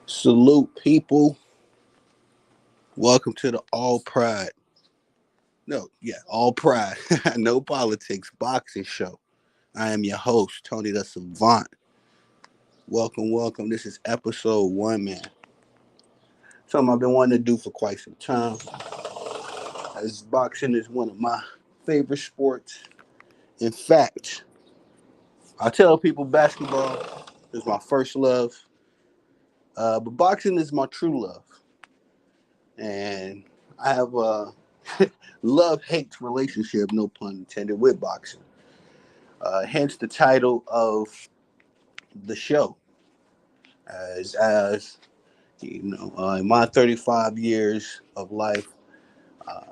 Salute, people. Welcome to the All Pride. No, yeah, All Pride. No politics boxing show. I am your host, Tony the Savant. Welcome, welcome. This is episode one, man. Something I've been wanting to do for quite some time. As boxing is one of my favorite sports. In fact, I tell people basketball is my first love, but boxing is my true love. And I have a love-hate relationship, no pun intended, with boxing. Hence the title of the show. As in my 35 years of life,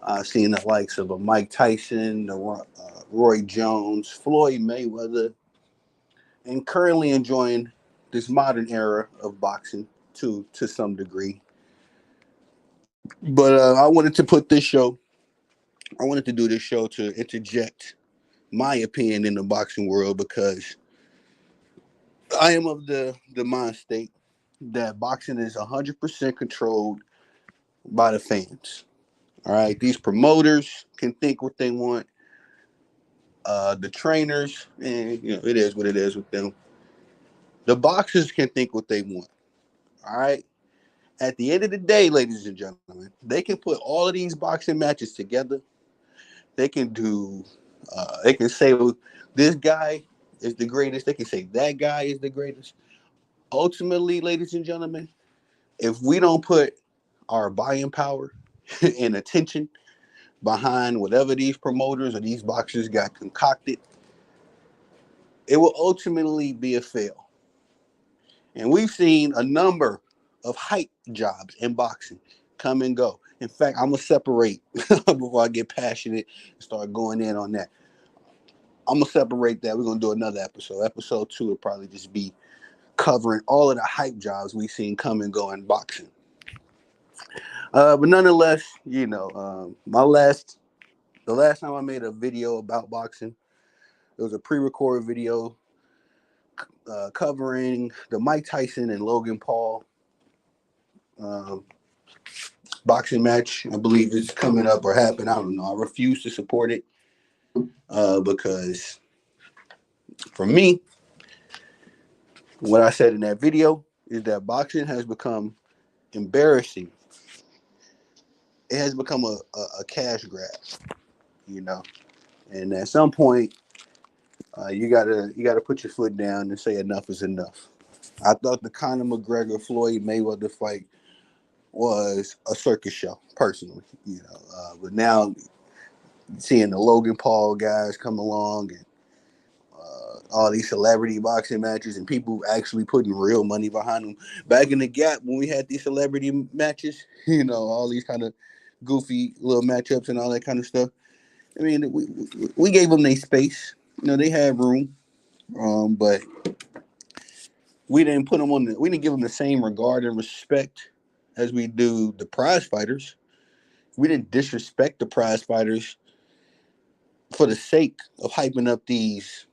I've seen the likes of a Mike Tyson, Roy Jones, Floyd Mayweather, and currently enjoying this modern era of boxing to some degree. But I wanted to put this show. I wanted to do this show to interject my opinion in the boxing world because I am of the mind state that boxing is 100% controlled by the fans. All right, these promoters can think what they want. The trainers, and it is what it is with them. The boxers can think what they want. All right. At the end of the day, ladies and gentlemen, they can put all of these boxing matches together. They can do. They can say, well, this guy is the greatest. They can say that guy is the greatest. Ultimately, ladies and gentlemen, if we don't put our buying power and attention behind whatever these promoters or these boxers got concocted, it will ultimately be a fail. And we've seen a number of hype jobs in boxing come and go. In fact, I'm gonna separate before I get passionate and start going in on that. I'm gonna separate that. We're gonna do another episode. Episode two will probably just be covering all of the hype jobs we've seen come and go in boxing. But nonetheless, the last time I made a video about boxing, it was a pre-recorded video covering the Mike Tyson and Logan Paul um, boxing match. I believe it's coming up or happened. I don't know. I refuse to support it because for me, what I said in that video is that boxing has become embarrassing. It has become a cash grab, you know. And at some point, you gotta put your foot down and say enough is enough. I thought the Conor McGregor Floyd Mayweather fight was a circus show, personally, but now seeing the Logan Paul guys come along and all these celebrity boxing matches and people actually putting real money behind them. Back in the gap when we had these celebrity matches, all these kind of goofy little matchups and all that kind of stuff. I mean, we gave them their space. They had room, but we didn't put them on. We didn't give them the same regard and respect as we do the prize fighters. We didn't disrespect the prize fighters for the sake of hyping up these,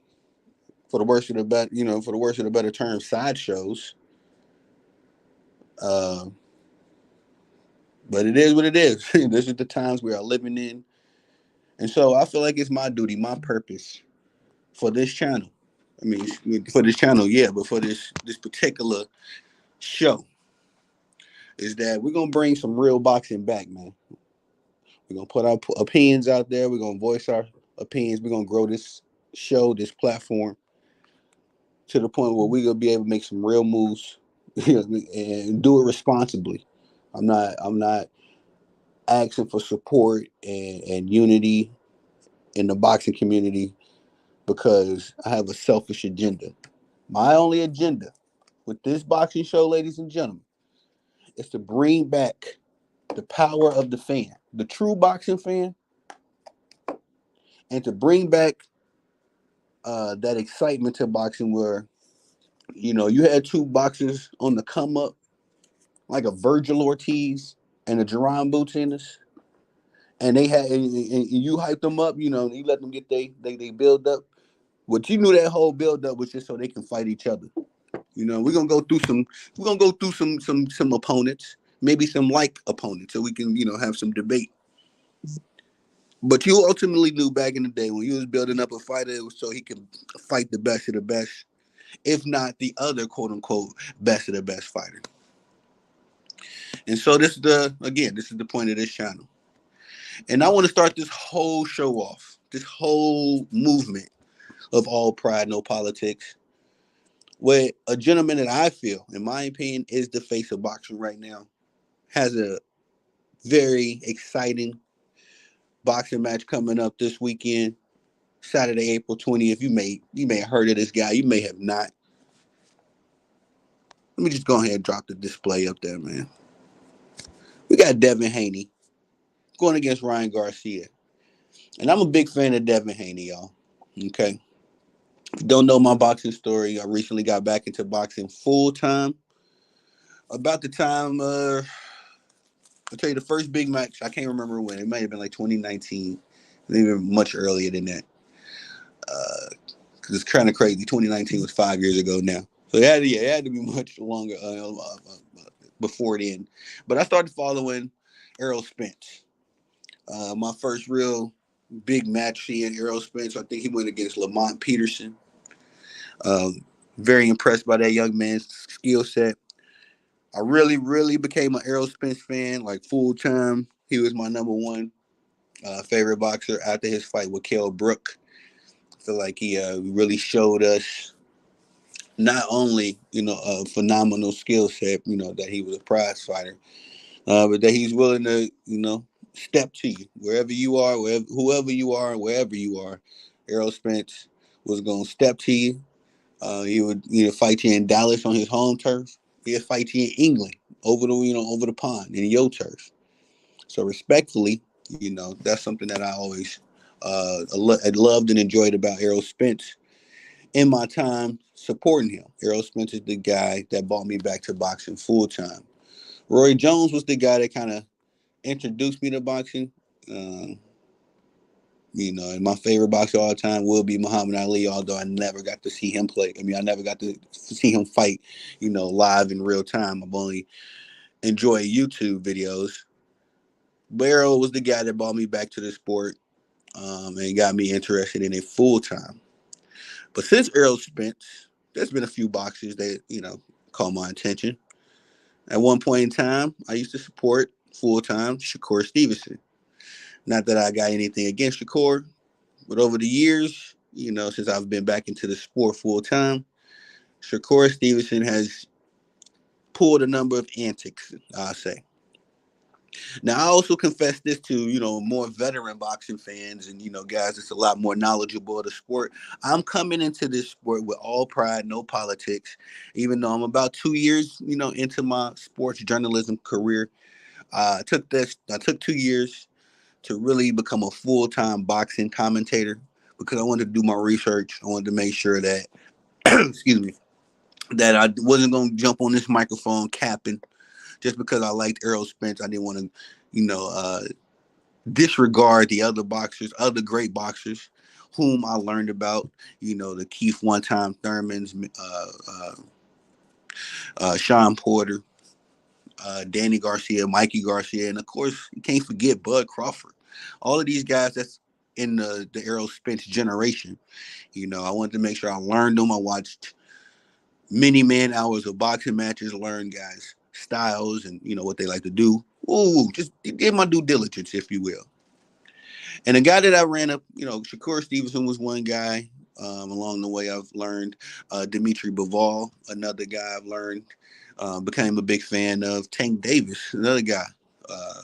for the worst of the better, for the worst of the better term, sideshows. Uh, but it is what it is. This is the times we are living in, and so I feel like it's my duty, my purpose for this channel. I mean, for this channel, yeah, but for this particular show, is that we're gonna bring some real boxing back, man. We're gonna put our opinions out there. We're gonna voice our opinions. We're gonna grow this show, this platform, to the point where we're gonna be able to make some real moves and do it responsibly. I'm not asking for support and unity in the boxing community because I have a selfish agenda. My only agenda with this boxing show, ladies and gentlemen, is to bring back the power of the fan, the true boxing fan, and to bring back that excitement to boxing where, you had two boxers on the come up, like a Virgil Ortiz and a Jerron Boots, and and you hyped them up, you let them get they build up. But you knew that whole build up was just so they can fight each other. You know, we're gonna go through some opponents, maybe some like opponents, so we can, have some debate. But you ultimately knew back in the day when you was building up a fighter, it was so he could fight the best of the best, if not the other quote unquote best of the best fighter. And so this is the point of this channel. And I want to start this whole show off, this whole movement of all pride, no politics, with a gentleman that I feel, in my opinion, is the face of boxing right now. Has a very exciting boxing match coming up this weekend, Saturday, April 20th. You may have heard of this guy. You may have not. Let me just go ahead and drop the display up there, man. We got Devin Haney going against Ryan Garcia. And I'm a big fan of Devin Haney, y'all. Okay. If you don't know my boxing story, I recently got back into boxing full time. About the time, I'll tell you the first big match, I can't remember when. It might have been like 2019, maybe much earlier than that. Because it's kind of crazy. 2019 was 5 years ago now. So it had to be much longer before then. But I started following Errol Spence. My first real big match seeing Errol Spence, I think he went against Lamont Peterson. Very impressed by that young man's skill set. I really, really became an Errol Spence fan, like full time. He was my number one favorite boxer after his fight with Kell Brook. I feel like he really showed us not only a phenomenal skill set, that he was a prize fighter, but that he's willing to step to you wherever you are, whoever you are, wherever you are. Errol Spence was gonna step to you. He would fight you in Dallas on his home turf. He'd fight you in England over the pond in your turf. So respectfully, that's something that I always loved and enjoyed about Errol Spence in my time supporting him. Errol Spence is the guy that brought me back to boxing full time. Roy Jones was the guy that kind of introduced me to boxing. Uh, and my favorite boxer all the time will be Muhammad Ali, although I never got to see him play. I never got to see him fight, live in real time. I've only enjoyed YouTube videos. Barrow was the guy that brought me back to the sport and got me interested in it full time. But since Errol Spence, there's been a few boxers that, caught my attention. At one point in time, I used to support full time Shakur Stevenson. Not that I got anything against Shakur, but over the years, since I've been back into the sport full time, Shakur Stevenson has pulled a number of antics, I'll say. Now, I also confess this to, more veteran boxing fans and, guys that's a lot more knowledgeable of the sport. I'm coming into this sport with all pride, no politics, even though I'm about 2 years, into my sports journalism career. I took 2 years to really become a full-time boxing commentator because I wanted to do my research. I wanted to make sure that, excuse me, that I wasn't going to jump on this microphone capping just because I liked Errol Spence. I didn't want to, disregard the other boxers, other great boxers whom I learned about, the Keith one-time Thurmans, Sean Porter, Danny Garcia, Mikey Garcia, and of course, you can't forget Bud Crawford. All of these guys that's in the Errol Spence generation. I wanted to make sure I learned them. I watched many man hours of boxing matches, learned guys' styles and, what they like to do. Ooh, just did my due diligence, if you will. And the guy that I ran up, Shakur Stevenson was one guy. Along the way, I've learned Dimitri Bivol, another guy I've learned, became a big fan of. Tank Davis, another guy. Uh,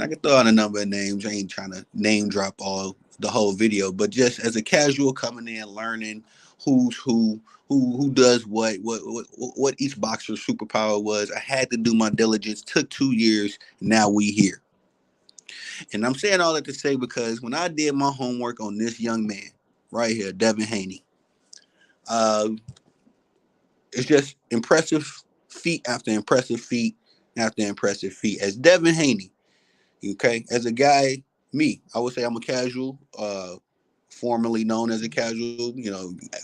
I can throw out a number of names. I ain't trying to name drop the whole video, but just as a casual coming in, learning who's who does what each boxer's superpower was. I had to do my diligence. Took 2 years. Now we here. And I'm saying all that to say because when I did my homework on this young man right here, Devin Haney, uh, it's just impressive feat after impressive feat after impressive feat. As Devin Haney, okay, as a guy, I would say I'm a casual, formerly known as a casual,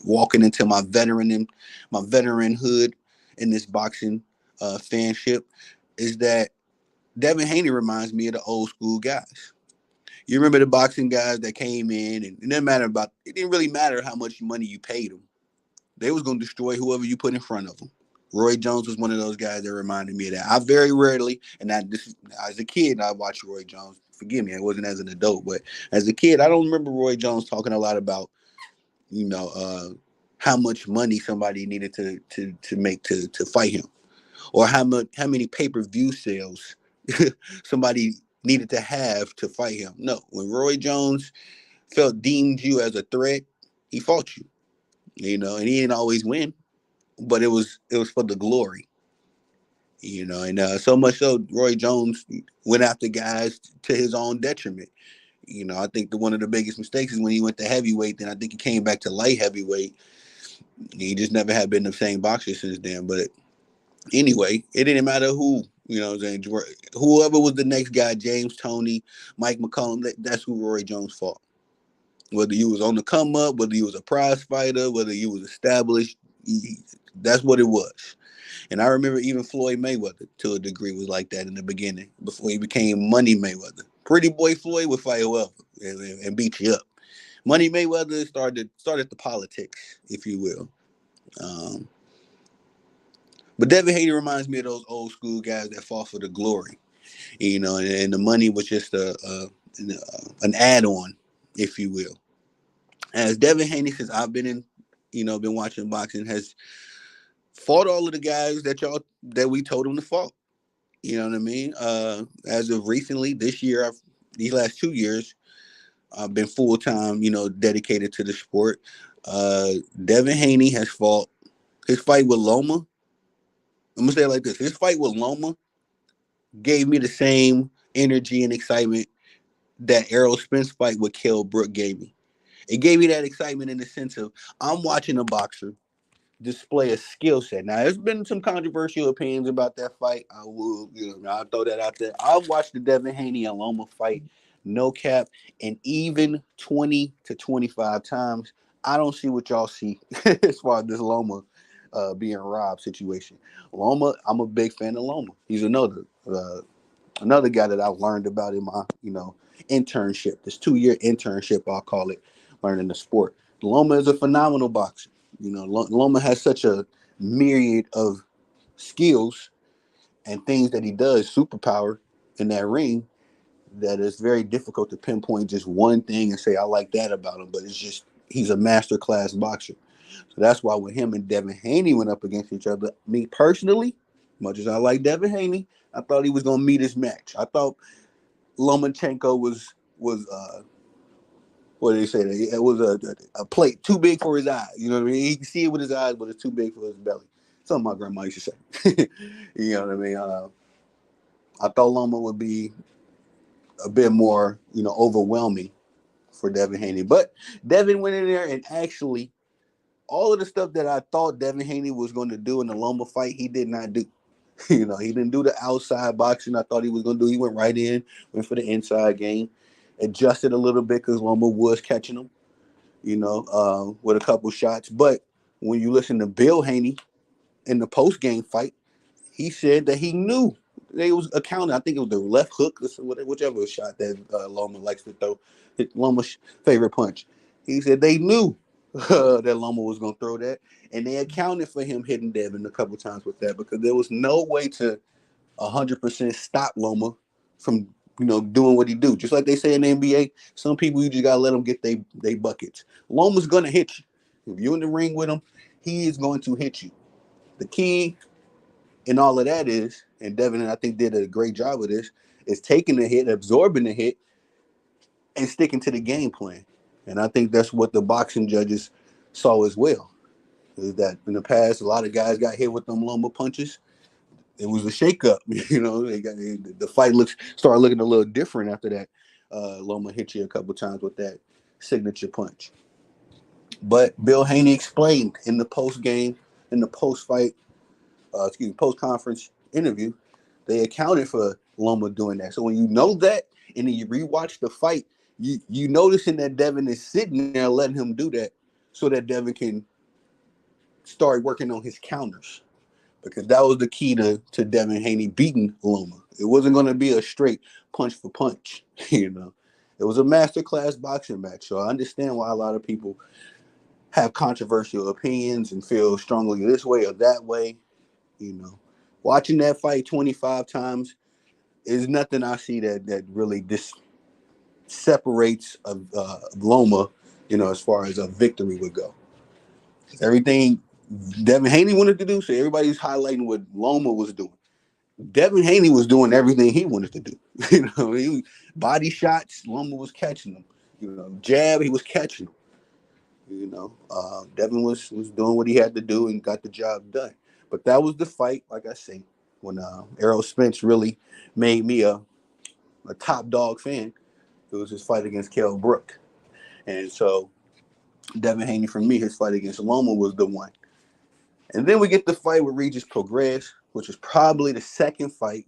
walking into my veteranhood. in this boxing fanship is that Devin Haney reminds me of the old school guys. You remember the boxing guys that came in, and it didn't really matter how much money you paid them. They was gonna destroy whoever you put in front of them. Roy Jones was one of those guys that reminded me of that. I very rarely, as a kid, I watched Roy Jones. Forgive me, I wasn't as an adult, but as a kid, I don't remember Roy Jones talking a lot about, you know, how much money somebody needed to make to fight him, or how many pay-per-view sales somebody needed to have to fight him. No, when Roy Jones deemed you as a threat, he fought you. And he didn't always win, but it was for the glory. And so much so, Roy Jones went after guys to his own detriment. I think one of the biggest mistakes is when he went to heavyweight. Then I think he came back to light heavyweight. He just never had been the same boxer since then. But anyway, it didn't matter who. What I'm saying, whoever was the next guy, James Toney, Mike McCollum, that's who Roy Jones fought. Whether you was on the come up, whether you was a prize fighter, whether you was established, that's what it was. And I remember even Floyd Mayweather, to a degree, was like that in the beginning before he became Money Mayweather. Pretty boy Floyd would fight whoever and beat you up. Money Mayweather started the politics, if you will. But Devin Haney reminds me of those old school guys that fought for the glory, and the money was just an add-on, if you will. As Devin Haney, since I've been watching boxing, has fought all of the guys that we told him to fight. You know what I mean? As of recently, this year, these last 2 years, I've been full time, dedicated to the sport. Devin Haney has fought. His fight with Loma, I'm gonna say it like this: his fight with Loma gave me the same energy and excitement that Errol Spence fight with Kell Brook gave me. It gave me that excitement in the sense of I'm watching a boxer display a skill set. Now, there's been some controversial opinions about that fight. I'll throw that out there. I've watched the Devin Haney and Loma fight, no cap, and even 20 to 25 times. I don't see what y'all see as far as this Loma being robbed situation. Loma, I'm a big fan of Loma. He's another guy that I've learned about in my, internship, this 2-year internship, I'll call it, learning the sport. Loma is a phenomenal boxer. Loma has such a myriad of skills and things that he does, superpower in that ring, that it's very difficult to pinpoint just one thing and say, I like that about him. But it's just, he's a master class boxer. So that's why when him and Devin Haney went up against each other, me personally, much as I like Devin Haney, I thought he was going to meet his match. I thought Lomachenko was what did they say? It was a plate too big for his eyes. You know what I mean? He can see it with his eyes, but it's too big for his belly. Something my grandma used to say. You know what I mean? I thought Loma would be a bit more, overwhelming for Devin Haney. But Devin went in there and actually, all of the stuff that I thought Devin Haney was going to do in the Loma fight, he did not do. He didn't do the outside boxing I thought he was going to do. He went right in, went for the inside game, adjusted a little bit because Loma was catching him, with a couple shots. But when you listen to Bill Haney in the post game fight, he said that he knew they was accounting. I think it was the left hook, or whichever shot that Loma likes to throw. Loma's favorite punch. He said they knew that Loma was going to throw that, and they accounted for him hitting Devin a couple times with that because there was no way to 100% stop Loma from doing what he do. Just like they say in the NBA, some people you just gotta let them get they buckets. Loma's gonna hit you. If you're in the ring with him, he is going to hit you. The key in all of that is, and Devin I think did a great job of this, is taking the hit, absorbing the hit, and sticking to the game plan. And I think that's what the boxing judges saw as well. Is that in the past a lot of guys got hit with them Loma punches. It was a shakeup. The fight started looking a little different after that. Loma hit you a couple times with that signature punch. But Bill Haney explained in the post game, in the post fight, post conference interview, they accounted for Loma doing that. So when you know that, and then you rewatch the fight, you noticing that Devin is sitting there letting him do that, so that Devin can start working on his counters. because that was the key to Devin Haney beating Loma. It wasn't going to be a straight punch for punch, you know. It was a masterclass boxing match. So I understand why a lot of people have controversial opinions and feel strongly this way or that way, you know. Watching that fight 25 times is nothing I see that really separates Loma, you know, as far as a victory would go. Everything Devin Haney wanted to do, so everybody's highlighting what Loma was doing. Devin Haney was doing everything he wanted to do. You know, he body shots, Loma was catching them. You know, jab, he was catching them. You know, Devin was doing what he had to do and got the job done. But that was the fight, like I say, when Errol Spence really made me a top dog fan. It was his fight against Kell Brook. And so Devin Haney, for me, his fight against Loma was the one. And then we get the fight with Regis Prograis, which is probably the second fight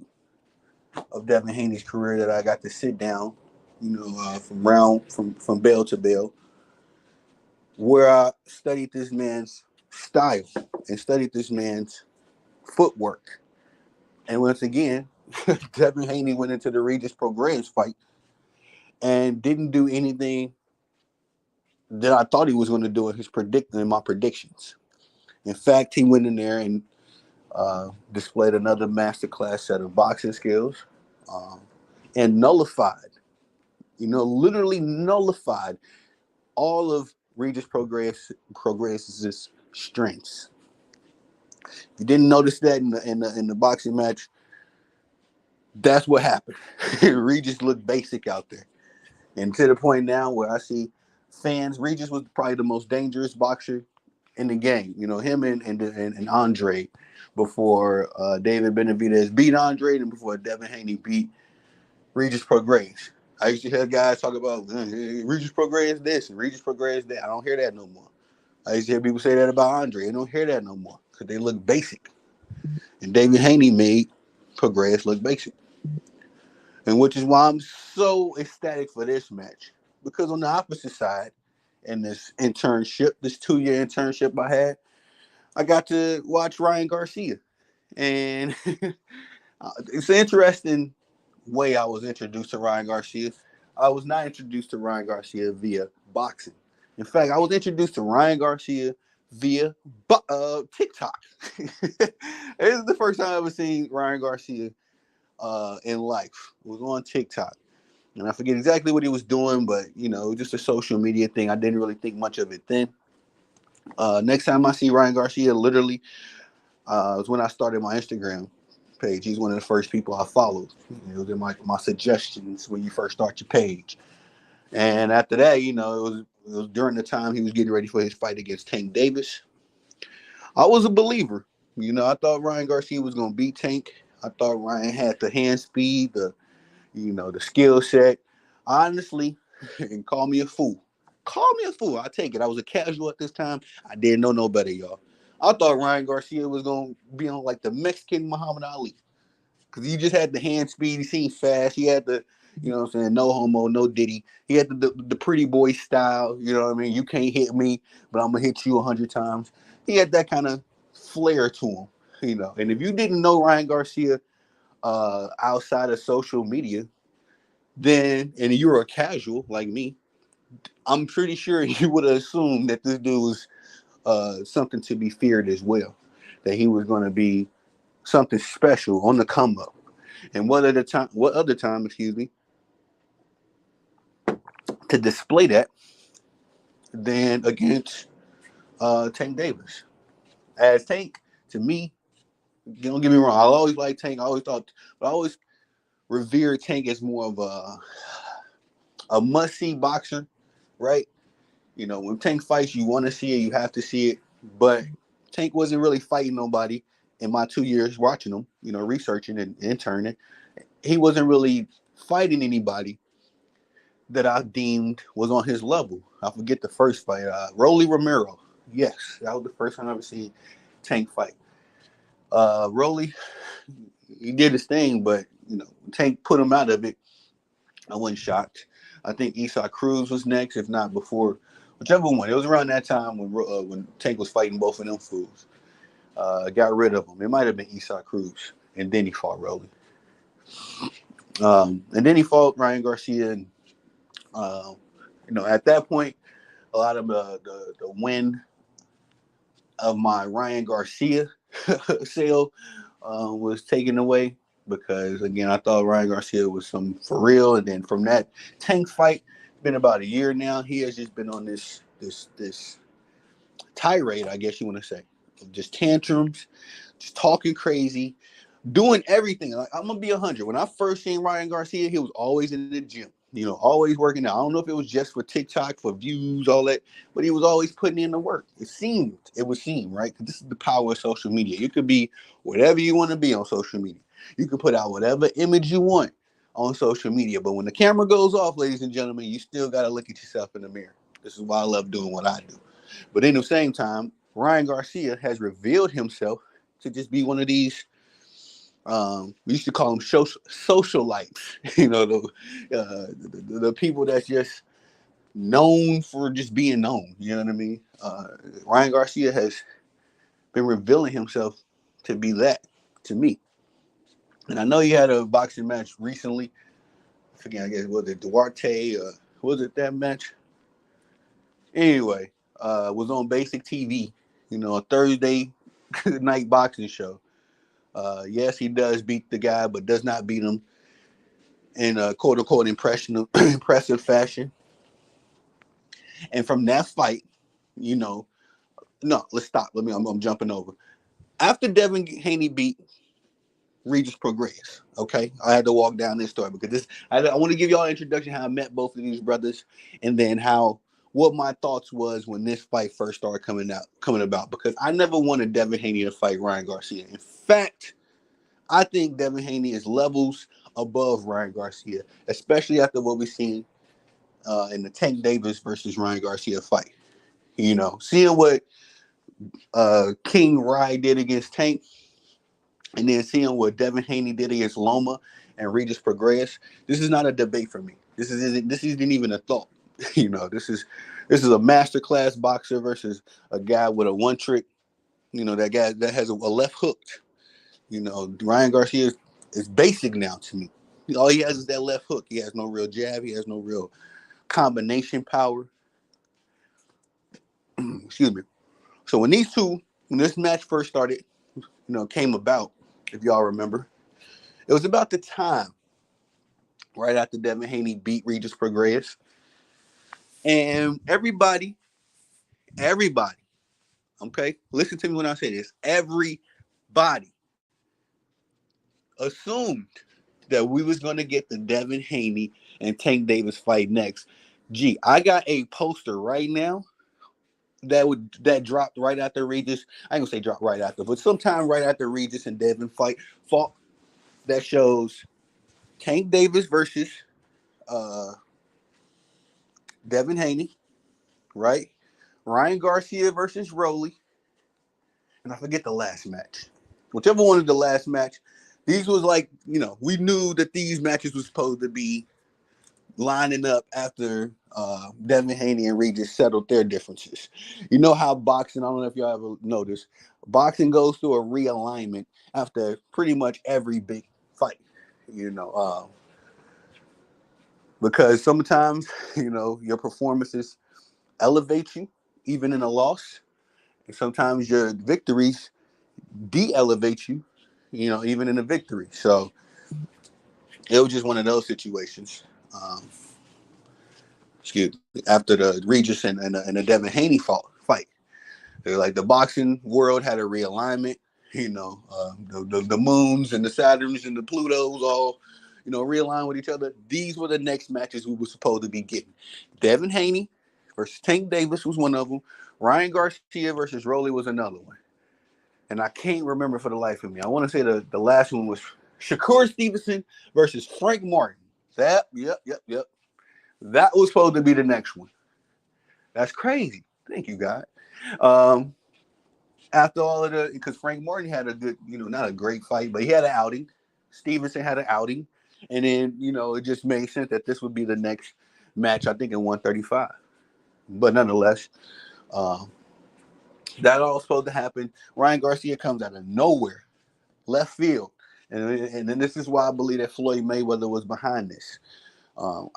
of Devin Haney's career that I got to sit down, you know, from bell to bell, where I studied this man's style and studied this man's footwork. And once again, Devin Haney went into the Regis Prograis fight and didn't do anything that I thought he was going to do in my predictions. In fact, he went in there and displayed another masterclass set of boxing skills, um, and nullified, you know, literally nullified all of Regis Prograis' strengths. If you didn't notice that in the boxing match, that's what happened. Regis looked basic out there, and to the point now where I see fans. Regis was probably the most dangerous boxer in the game. You know, him and Andre before David Benavidez beat Andre and before Devin Haney beat Regis Prograis. I used to hear guys talk about Regis Prograis this and Regis Prograis that. I don't hear that no more. I used to hear people say that about Andre. I don't hear that no more because they look basic. And David Haney made Prograis look basic. And which is why I'm so ecstatic for this match. Because on the opposite side, in this internship, this 2-year internship I had, I got to watch Ryan Garcia. And it's an interesting way I was introduced to Ryan Garcia. I was not introduced to Ryan Garcia via boxing. In fact, I was introduced to Ryan Garcia via TikTok. This is the first time I ever seen Ryan Garcia in life. It was on TikTok. And I forget exactly what he was doing, but, you know, just a social media thing. I didn't really think much of it then. Next time I see Ryan Garcia, literally, was when I started my Instagram page. He's one of the first people I followed. It was in my suggestions when you first start your page. And after that, you know, it was during the time he was getting ready for his fight against Tank Davis. I was a believer. You know, I thought Ryan Garcia was going to beat Tank. I thought Ryan had the hand speed, the skill set. Honestly, and call me a fool. Call me a fool. I take it. I was a casual at this time. I didn't know no better, y'all. I thought Ryan Garcia was going to be on like the Mexican Muhammad Ali. Because he just had the hand speed. He seemed fast. He had the, you know what I'm saying, no homo, no diddy. He had the pretty boy style. You know what I mean? You can't hit me, but I'm going to hit you 100 times. He had that kind of flair to him, you know. And if you didn't know Ryan Garcia outside of social media, then, and you were a casual like me, I'm pretty sure you would have assumed that this dude was something to be feared as well. That he was going to be something special on the come up. And what other time, excuse me, to display that than against Tank Davis. As Tank, to me, don't get me wrong, I always liked Tank. I always revered Tank as more of a must-see boxer, right? You know, when Tank fights, you want to see it, you have to see it. But Tank wasn't really fighting nobody in my 2 years watching him, you know, researching and interning. He wasn't really fighting anybody that I deemed was on his level. I forget the first fight. Rolly Romero. Yes, that was the first time I ever seen Tank fight. Rolly, he did his thing, but, you know, Tank put him out of it. I wasn't shocked. I think Esau Cruz was next, if not before, whichever one. It was around that time when Tank was fighting both of them fools. got rid of him. It might have been Esau Cruz, and then he fought Rolly. And then he fought Ryan Garcia, and uh, at that point, a lot of the win of my Ryan Garcia sale was taken away because again I thought Ryan Garcia was some for real, and then from that Tank fight, been about a year now. He has just been on this tirade, I guess you want to say, of just tantrums, just talking crazy, doing everything. Like, I'm gonna be 100. When I first seen Ryan Garcia, he was always in the gym, always working out. I don't know if it was just for TikTok, for views, all that, but he was always putting in the work. It would seem right. Because this is the power of social media. You could be whatever you want to be on social media. You can put out whatever image you want on social media, but when the camera goes off, ladies and gentlemen, you still got to look at yourself in the mirror. This is why I love doing what I do. But in the same time, Ryan Garcia has revealed himself to just be one of these. We used to call them socialites, the people that's just known for just being known. You know what I mean? Ryan Garcia has been revealing himself to be that to me. And I know he had a boxing match recently. I forget, I guess, was it Duarte? Was it that match? Anyway, was on Basic TV, a Thursday night boxing show. Yes, he does beat the guy, but does not beat him in a quote unquote impressive fashion. And from that fight, no, let's stop. I'm jumping over. After Devin Haney beat Regis Prograis, okay, I had to walk down this story because I want to give y'all an introduction how I met both of these brothers, and then what my thoughts was when this fight first started coming about. Because I never wanted Devin Haney to fight Ryan Garcia. In fact, I think Devin Haney is levels above Ryan Garcia, especially after what we've seen in the Tank Davis versus Ryan Garcia fight. Seeing what King Rye did against Tank, and then seeing what Devin Haney did against Loma and Regis Prograis. This is not a debate for me. This isn't even a thought. This is a masterclass boxer versus a guy with a one trick. That guy that has a left hooked. Ryan Garcia is basic now to me. All he has is that left hook. He has no real jab. He has no real combination power. Excuse me. So when this match first started, came about, if y'all remember, it was about the time right after Devin Haney beat Regis Prograis. And everybody, okay, listen to me when I say this. Everybody assumed that we was going to get the Devin Haney and Tank Davis fight next. Gee, I got a poster right now that dropped right after Regis. I ain't gonna say dropped right after, but sometime right after Regis and Devin fought that shows Tank Davis versus uh, Devin Haney, right? Ryan Garcia versus Rolly, and I forget the last match. Whichever one is the last match. These was like, we knew that these matches was supposed to be lining up after Devin Haney and Regis settled their differences. You know how boxing, I don't know if y'all ever noticed, boxing goes through a realignment after pretty much every big fight, because sometimes, your performances elevate you, even in a loss. And sometimes your victories de-elevate you, even in a victory. So it was just one of those situations. Excuse me, after the Regis and the Devin Haney fight. They're like the boxing world had a realignment. The moons and the Saturns and the Plutos all, realign with each other. These were the next matches we were supposed to be getting. Devin Haney versus Tank Davis was one of them. Ryan Garcia versus Rolly was another one. And I can't remember for the life of me. I want to say the last one was Shakur Stevenson versus Frank Martin. Yep. That was supposed to be the next one. That's crazy. Thank you, God. Um, After all of because Frank Martin had a good, not a great fight, but he had an outing. Stevenson had an outing. And then, it just made sense that this would be the next match, I think, in 135. But nonetheless, uh, That all supposed to happen. Ryan Garcia comes out of nowhere, left field. And then this is why I believe that Floyd Mayweather was behind this. Um,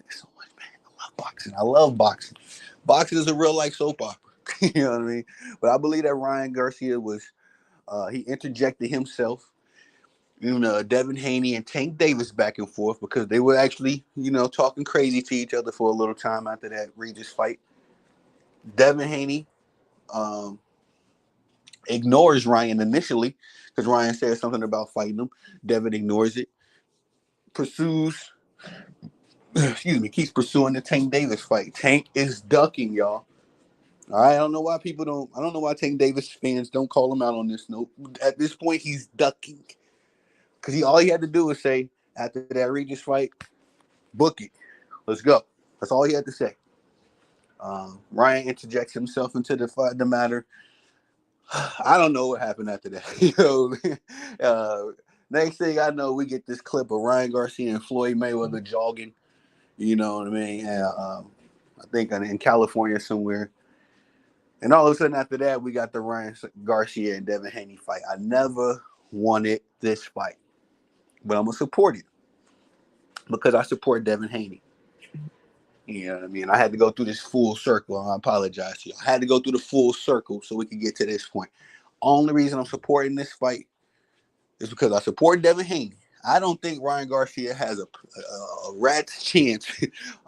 so much, man. I love boxing. I love boxing. Boxing is a real life soap opera. You know what I mean? But I believe that Ryan Garcia was, he interjected himself, Devin Haney and Tank Davis back and forth because they were actually, talking crazy to each other for a little time after that Regis fight. Devin Haney um, ignores Ryan initially because Ryan says something about fighting him. Devin ignores it, pursues, keeps pursuing the Tank Davis fight. Tank is ducking, y'all. All right, I don't know why people don't. I don't know why Tank Davis fans don't call him out on this note. At this point, he's ducking because all he had to do was say after that Regis fight, book it, let's go. That's all he had to say. Ryan interjects himself into the matter. I don't know what happened after that. Next thing I know, we get this clip of Ryan Garcia and Floyd Mayweather jogging. You know what I mean? I think in California somewhere. And all of a sudden after that, we got the Ryan Garcia and Devin Haney fight. I never wanted this fight, but I'm going to support it because I support Devin Haney. You know what I mean? I had to go through this full circle. I apologize to you. I had to go through the full circle so we could get to this point. Only reason I'm supporting this fight is because I support Devin Haney. I don't think Ryan Garcia has a rat's chance,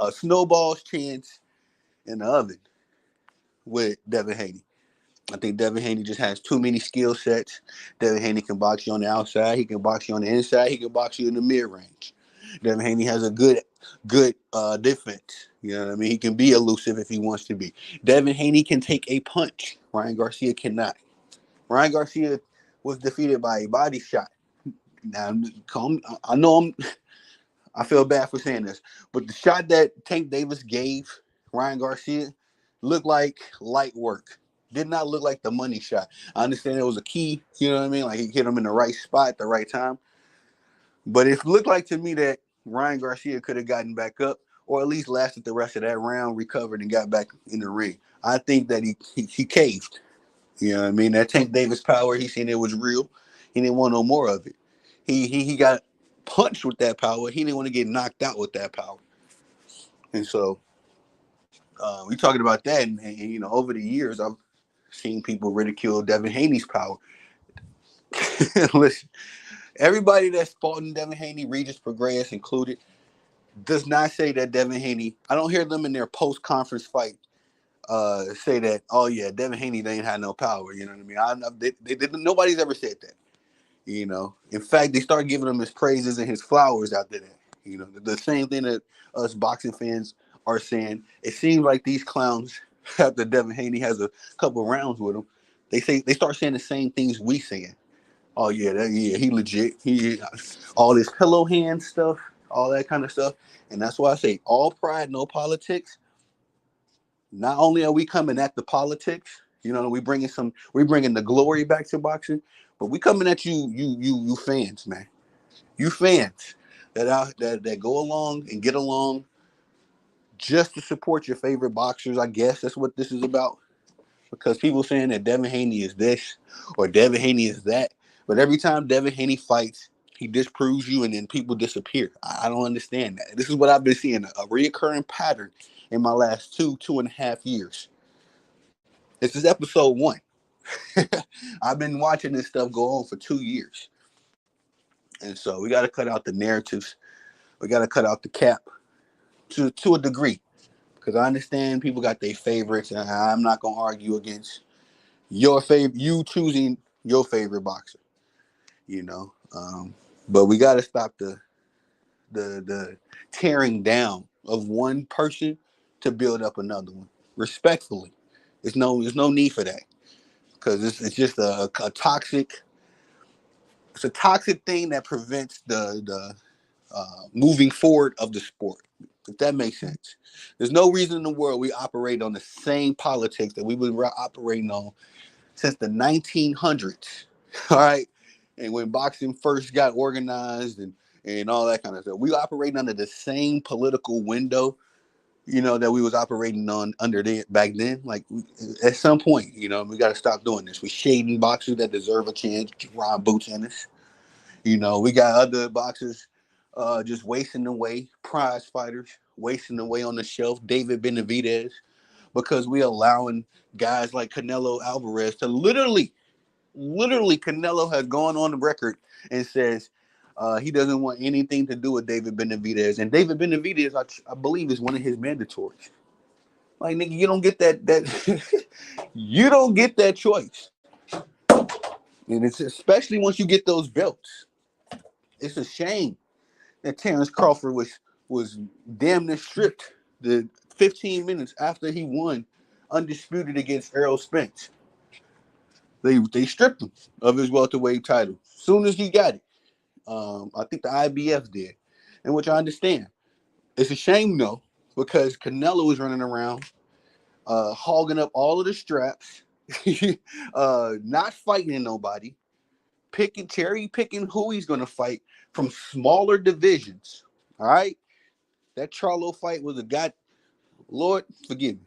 a snowball's chance in the oven with Devin Haney. I think Devin Haney just has too many skill sets. Devin Haney can box you on the outside. He can box you on the inside. He can box you in the mid range. Devin Haney has a good defense. You know what I mean? He can be elusive if he wants to be. Devin Haney can take a punch. Ryan Garcia cannot. Ryan Garcia was defeated by a body shot. Now, I know I feel bad for saying this, but the shot that Tank Davis gave Ryan Garcia looked like light work. Did not look like the money shot. I understand it was a key, you know what I mean? Like he hit him in the right spot at the right time. But it looked like to me that Ryan Garcia could have gotten back up or at least lasted the rest of that round, recovered, and got back in the ring. I think that he caved. You know what I mean? That Tank Davis power, he seen it was real. He didn't want no more of it. He got punched with that power. He didn't want to get knocked out with that power. And so we talking about that. And over the years, I've seen people ridicule Devin Haney's power. Listen, everybody that's fought in Devin Haney, Regis Prograis included, does not say that Devin Haney. I don't hear them in their post-conference fight say that. Oh yeah, Devin Haney they ain't had no power. You know what I mean? Nobody's ever said that. In fact, they start giving him his praises and his flowers after that. The same thing that us boxing fans are saying. It seems like these clowns, after Devin Haney has a couple rounds with him, they start saying the same things we saying. Oh yeah, he legit. He all this pillow hand stuff, all that kind of stuff, and that's why I say all pride, no politics. Not only are we coming at the politics, we bringing the glory back to boxing, but we coming at you fans, man. You fans that go along and get along just to support your favorite boxers. I guess that's what this is about. Because people saying that Devin Haney is this or Devin Haney is that, but every time Devin Haney fights, he disproves you, and then people disappear. I don't understand that. This is what I've been seeing, a reoccurring pattern in my last 2.5 years. This is episode 1. I've been watching this stuff go on for 2 years. And so we got to cut out the narratives. We got to cut out the cap to a degree. Because I understand people got their favorites, and I'm not going to argue against you choosing your favorite boxer, but we got to stop the tearing down of one person to build up another one respectfully. There's no need for that because it's just a toxic. It's a toxic thing that prevents the moving forward of the sport. If that makes sense, there's no reason in the world we operate on the same politics that we've been operating on since the 1900s. All right, and when boxing first got organized and all that kind of stuff, we operate under the same political window that we was operating on under there back then. Like at some point, we got to stop doing this. We shading boxers that deserve a chance. Ron Boots in us. We got other boxers just wasting away. Prize fighters wasting away on the shelf. David Benavidez, because we allowing guys like Canelo Alvarez to literally Canelo has gone on the record and says he doesn't want anything to do with David Benavidez. And David Benavidez, I believe, is one of his mandatories. Like, nigga, you don't get that you don't get that choice. And it's especially once you get those belts. It's a shame that Terrence Crawford was damn near stripped the 15 minutes after he won undisputed against Errol Spence. They stripped him of his welterweight title as soon as he got it. I think the IBF did, and which I understand. It's a shame though, because Canelo was running around, hogging up all of the straps, not fighting nobody, cherry picking who he's gonna fight from smaller divisions. All right, that Charlo fight was a god. Lord, forgive me.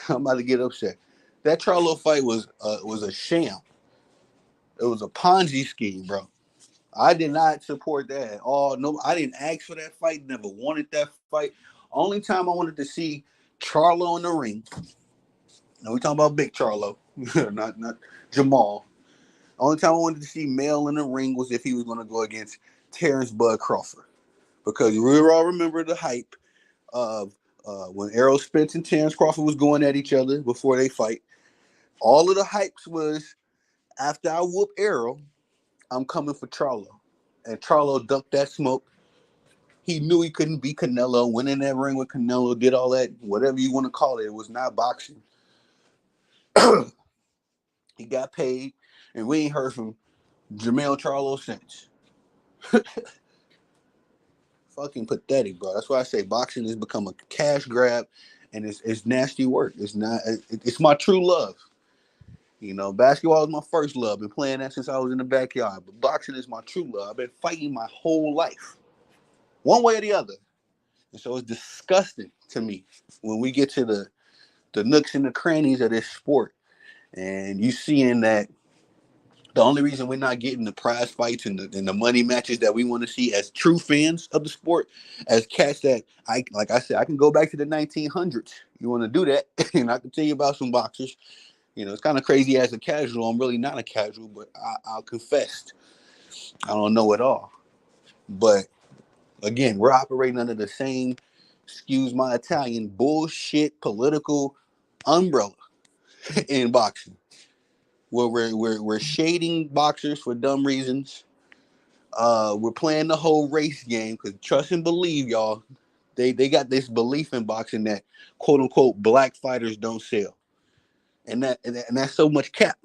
I'm about to get upset. That Charlo fight was a sham. It was a Ponzi scheme, bro. I did not support that at all. No, I didn't ask for that fight. Never wanted that fight. Only time I wanted to see Charlo in the ring. Now we talking about big Charlo, not Jamal. Only time I wanted to see Mel in the ring was if he was going to go against Terrence Bud Crawford, because we all remember the hype of when Errol Spence and Terrence Crawford was going at each other before they fight. All of the hypes was, after I whoop Errol, I'm coming for Charlo. And Charlo ducked that smoke. He knew he couldn't beat Canelo, went in that ring with Canelo, did all that, whatever you want to call it. It was not boxing. He got paid, and we ain't heard from Jermell Charlo since. Fucking pathetic, bro. That's why I say boxing has become a cash grab, and it's nasty work. It's not. It's my true love. Basketball is my first love. Been playing that since I was in the backyard. But boxing is my true love. I've been fighting my whole life, one way or the other. And so it's disgusting to me when we get to the nooks and the crannies of this sport, and you seeing that the only reason we're not getting the prize fights and the money matches that we want to see as true fans of the sport, as cats that like I said, I can go back to the 1900s. You want to do that, and I can tell you about some boxers. It's kind of crazy as a casual. I'm really not a casual, but I'll confess, I don't know it all. But again, we're operating under the same, excuse my Italian, bullshit political umbrella in boxing, where we're shading boxers for dumb reasons. We're playing the whole race game because trust and believe, y'all, they got this belief in boxing that quote unquote black fighters don't sell, and that's so much cap,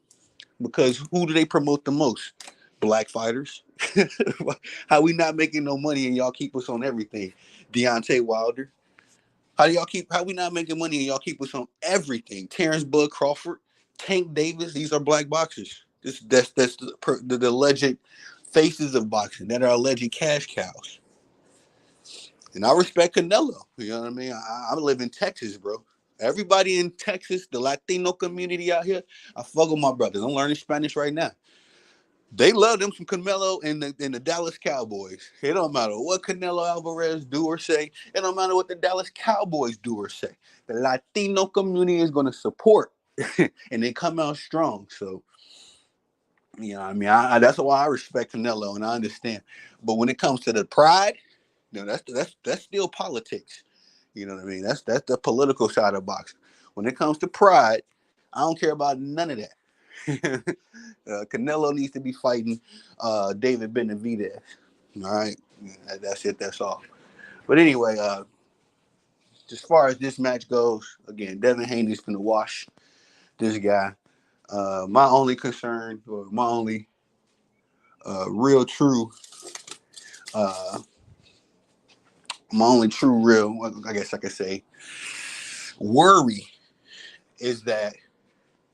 because who do they promote the most? Black fighters. How we not making no money and y'all keep us on everything? Deontay Wilder. How we not making money and y'all keep us on everything? Terrence Bud Crawford, Tank Davis. These are black boxers. That's the alleged faces of boxing that are alleged cash cows. And I respect Canelo. You know what I mean? I live in Texas, bro. Everybody in Texas, the Latino community out here, I fuck with my brothers. I'm learning Spanish right now. They love them some Canelo and the Dallas Cowboys. It don't matter what Canelo Alvarez do or say. It don't matter what the Dallas Cowboys do or say. The Latino community is going to support, and they come out strong. So, I mean, that's why I respect Canelo and I understand. But when it comes to the pride, that's still politics. You know what I mean? That's the political side of boxing. When it comes to pride, I don't care about none of that. Canelo needs to be fighting David Benavidez. All right, that's it. That's all. But anyway, as far as this match goes, again, Devin Haney's gonna wash this guy. My only concern, or my only real true, uh, real, I guess I could say, worry is that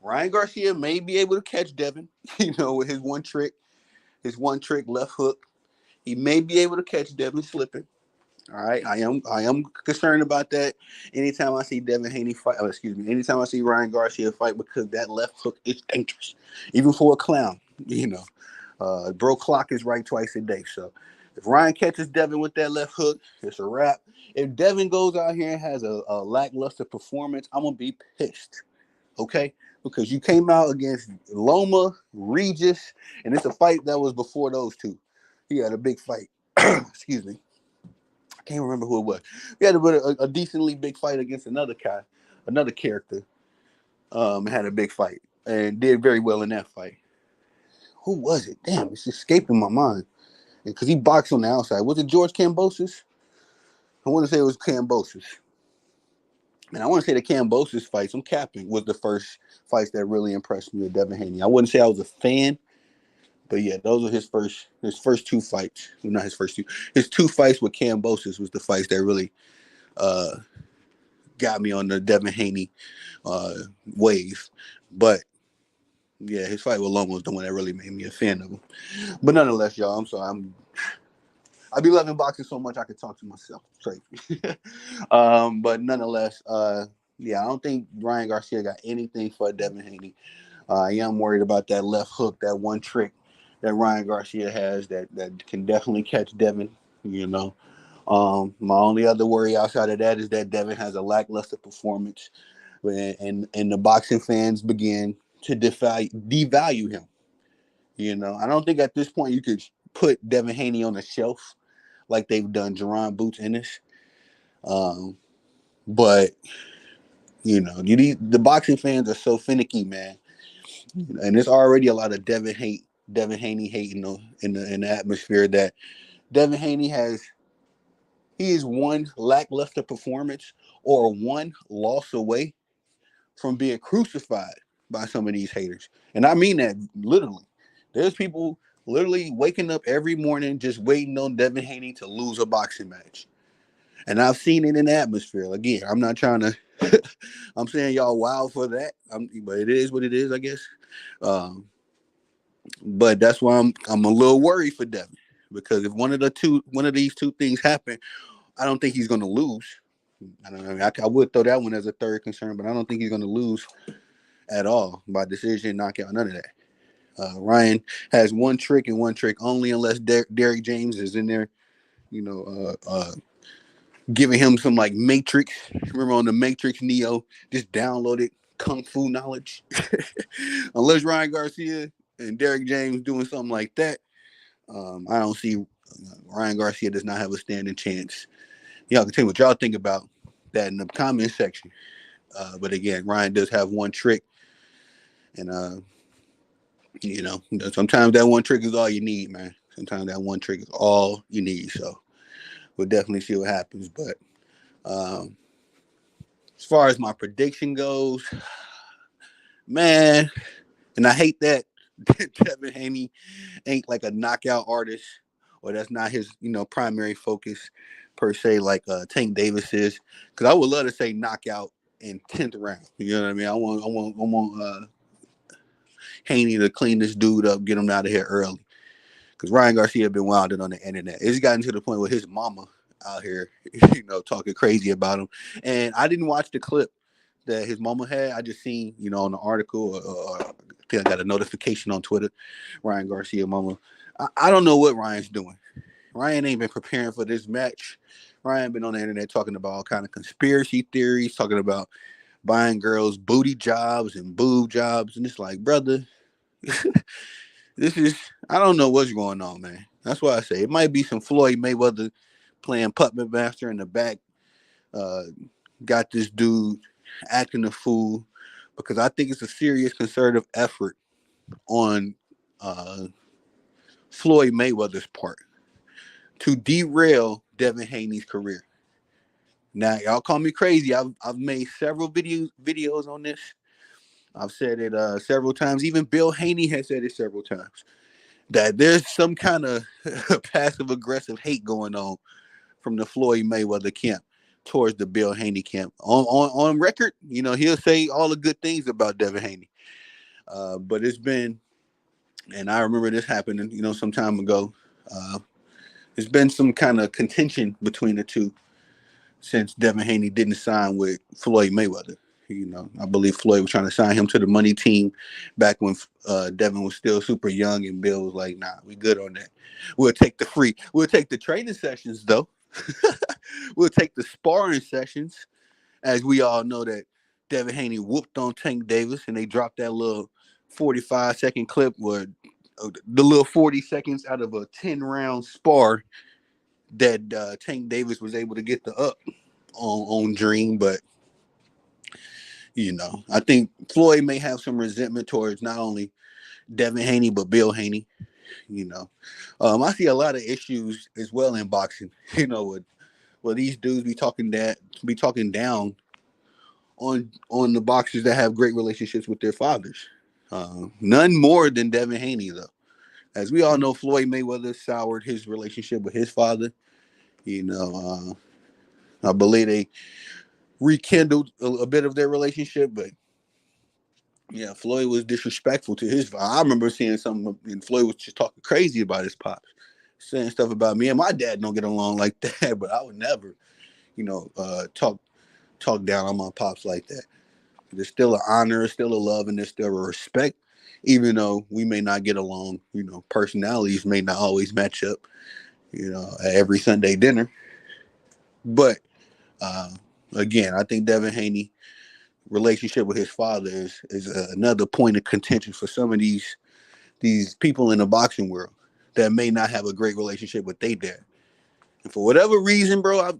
Ryan Garcia may be able to catch Devin, with his one trick left hook. He may be able to catch Devin slipping. All right, I am concerned about that. Anytime I see Devin Haney fight, anytime I see Ryan Garcia fight, because that left hook is dangerous, even for a clown. You know, bro, clock is right twice a day. So if Ryan catches Devin with that left hook, it's a wrap. If Devin goes out here and has a lackluster performance, I'm gonna be pissed. Okay, because you came out against Loma, Regis, and it's a fight that was before those two. He had a big fight. Excuse me. I can't remember who it was. We had a decently big fight against another guy, another character. Had a big fight and did very well in that fight. Who was it? Damn, it's escaping my mind. Because he boxed on the outside. Was it George Kambosos? I want to say it was Kambosos. And I want to say the Kambosos fights, I'm capping, was the first fights that really impressed me with Devin Haney. I wouldn't say I was a fan, but yeah, those were his first two fights. Well, not his first two. His two fights with Kambosos was the fights that really uh, got me on the Devin Haney wave. But yeah, his fight with Loma was the one that really made me a fan of him. But nonetheless, y'all, I'm sorry. I be loving boxing so much I could talk to myself. Crazy. But nonetheless, yeah, I don't think Ryan Garcia got anything for Devin Haney. I am worried about that left hook, that one trick that Ryan Garcia has that can definitely catch Devin. You know, my only other worry outside of that is that Devin has a lackluster performance, and the boxing fans begin to devalue him. You know, I don't think at this point you could put Devin Haney on the shelf like they've done Jerron Boots Ennis. Um, but the boxing fans are so finicky, man, and there's already a lot of Devin Haney hate in the atmosphere. That Devin Haney he is one lackluster performance or one loss away from being crucified by some of these haters, and I mean that literally. There's people literally waking up every morning just waiting on Devin Haney to lose a boxing match. And I've seen it in the atmosphere. Again, I'm not trying to. I'm saying y'all wild for that. But it is what it is, I guess. Um, but that's why I'm a little worried for Devin, because if one of these two things happen, I don't think he's going to lose. I don't know. I would throw that one as a third concern, but I don't think he's going to lose at all by decision, knockout, none of that. Ryan has one trick and one trick only, unless Derrick James is in there, you know, giving him some like Matrix. Remember on the Matrix Neo, just downloaded kung fu knowledge. Unless Ryan Garcia and Derrick James doing something like that, I don't see Ryan Garcia does not have a standing chance. Y'all can tell me what y'all think about that in the comment section. But again, Ryan does have one trick, and sometimes that one trick is all you need, man. Sometimes that one trick is all you need. So we'll definitely see what happens. But um, as far as my prediction goes, man, and I hate that Devin Haney ain't like a knockout artist, or that's not his, primary focus per se, like Tank Davis is. Because I would love to say knockout in 10th round. You know what I mean? I want Haney to clean this dude up, get him out of here early. Because Ryan Garcia been wilding on the internet. It's gotten to the point where his mama out here, talking crazy about him. And I didn't watch the clip that his mama had. I just seen, on the article, I think I got a notification on Twitter. Ryan Garcia mama. I don't know what Ryan's doing. Ryan ain't been preparing for this match. Ryan been on the internet talking about all kind of conspiracy theories, talking about buying girls booty jobs and boob jobs, and it's like, brother, this is, I don't know what's going on, man. That's why I say it might be some Floyd Mayweather playing puppet master in the back. Uh, got this dude acting a fool, because I think it's a serious concerted effort on Floyd Mayweather's part to derail Devin Haney's career. Now, y'all call me crazy. I've made several videos on this. I've said it several times. Even Bill Haney has said it several times, that there's some kind of passive aggressive hate going on from the Floyd Mayweather camp towards the Bill Haney camp. On record, he'll say all the good things about Devin Haney. But it's been, and I remember this happening, some time ago. there's been some kind of contention between the two since Devin Haney didn't sign with Floyd Mayweather. I believe Floyd was trying to sign him to the money team back when Devin was still super young, and Bill was like, "Nah, we good on that. We'll take the training sessions though. We'll take the sparring sessions." As we all know that Devin Haney whooped on Tank Davis, and they dropped that little 45-second clip where the little 40 seconds out of a 10-round spar that Tank Davis was able to get the up on Dream. But I think Floyd may have some resentment towards not only Devin Haney but Bill Haney. I see a lot of issues as well in boxing. With these dudes be talking down on the boxers that have great relationships with their fathers. None more than Devin Haney, though. As we all know, Floyd Mayweather soured his relationship with his father. I believe they rekindled a bit of their relationship, but yeah, Floyd was disrespectful to his father. I remember seeing something, and Floyd was just talking crazy about his pops, saying stuff about me and my dad don't get along like that, but I would never, talk down on my pops like that. There's still an honor, there's still a love, and there's still a respect, even though we may not get along. Personalities may not always match up, at every Sunday dinner. But again, I think Devin Haney relationship with his father is another point of contention for some of these people in the boxing world that may not have a great relationship with their dad. And for whatever reason, bro,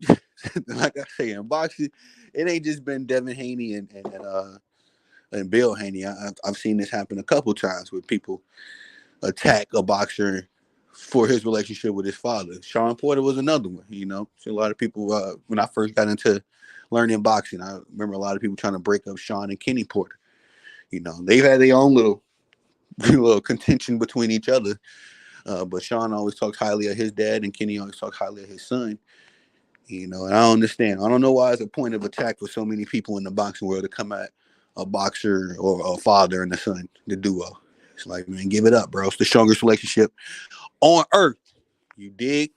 like I say, in boxing, it ain't just been Devin Haney and Bill Haney. I've seen this happen a couple times where people attack a boxer for his relationship with his father. Sean Porter was another one. So a lot of people, when I first got into learning boxing, I remember a lot of people trying to break up Sean and Kenny Porter. They've had their own little contention between each other. But Sean always talks highly of his dad, and Kenny always talks highly of his son. And I don't understand. I don't know why it's a point of attack for so many people in the boxing world to come at a boxer or a father and a son, the duo. It's like, man, give it up, bro. It's the strongest relationship on earth. You dig?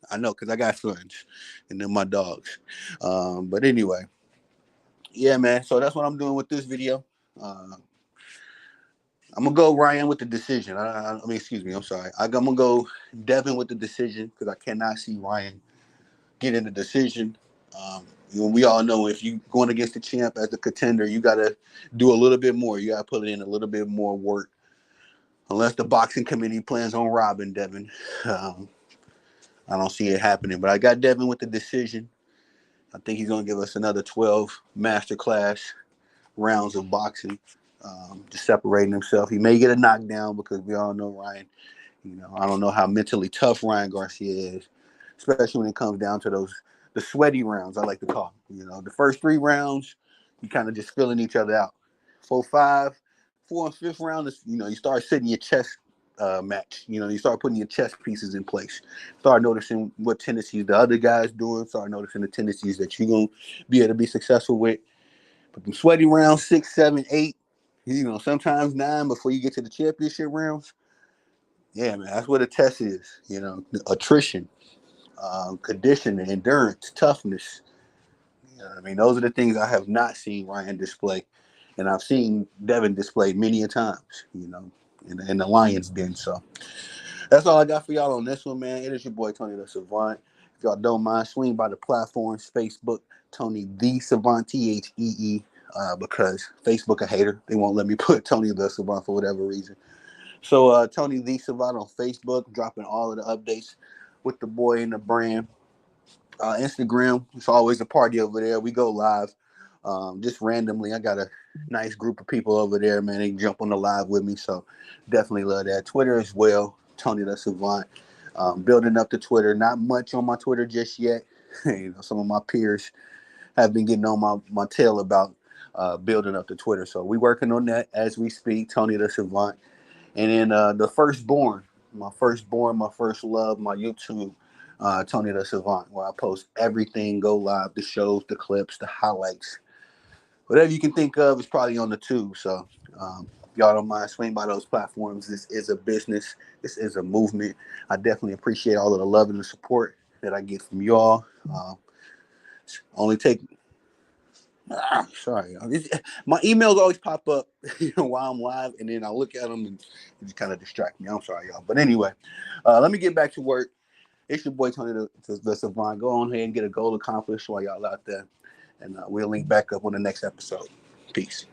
I know, because I got sons, and then my dogs. But anyway, yeah, man. So that's what I'm doing with this video. I'm gonna go Ryan with the decision. Excuse me. I'm sorry. I'm gonna go Devin with the decision because I cannot see Ryan getting the decision. We all know if you going against the champ as the contender, you gotta do a little bit more. You gotta put in a little bit more work. Unless the boxing committee plans on robbing Devin, I don't see it happening. But I got Devin with the decision. I think he's gonna give us another 12 masterclass rounds of boxing. Just separating himself. He may get a knockdown because we all know Ryan. I don't know how mentally tough Ryan Garcia is, especially when it comes down to the sweaty rounds, I like to call them. The first 3 rounds, you kind of just filling each other out. 4, 5, 4, and 5th round is, you start setting your chess match. You start putting your chess pieces in place. Start noticing what tendencies the other guy's doing. Start noticing the tendencies that you're going to be able to be successful with. But the sweaty rounds, 6, 7, 8, sometimes 9 before you get to the championship rounds. Yeah, man, that's what a test is. Attrition, conditioning, endurance, toughness. Those are the things I have not seen Ryan display, and I've seen Devin display many a times. In the Lions Den. So that's all I got for y'all on this one, man. It is your boy Tony the Savant. If y'all don't mind, swing by the platforms, Facebook, Tony the Savant, THEE, because Facebook a hater. They won't let me put Tony the Savant for whatever reason. So Tony the Savant on Facebook, dropping all of the updates with the boy and the brand. Instagram, it's always a party over there. We go live just randomly. I got a nice group of people over there, man. They jump on the live with me, so definitely love that. Twitter as well, Tony the Savant. Building up the Twitter. Not much on my Twitter just yet. Some of my peers have been getting on my tail about building up the Twitter. So we working on that as we speak, Tony the Savant. And then the firstborn, my first love, my YouTube, Tony the Savant, where I post everything, go live, the shows, the clips, the highlights. Whatever you can think of is probably on the tube. So y'all don't mind, swing by those platforms. This is a business. This is a movement. I definitely appreciate all of the love and the support that I get from y'all. Only take sorry, my emails always pop up while I'm live, and then I look at them and it just kind of distract me. I'm sorry, y'all. But anyway, let me get back to work. It's your boy Tony the Savant. Go on ahead and get a goal accomplished while y'all out there, and we'll link back up on the next episode. Peace.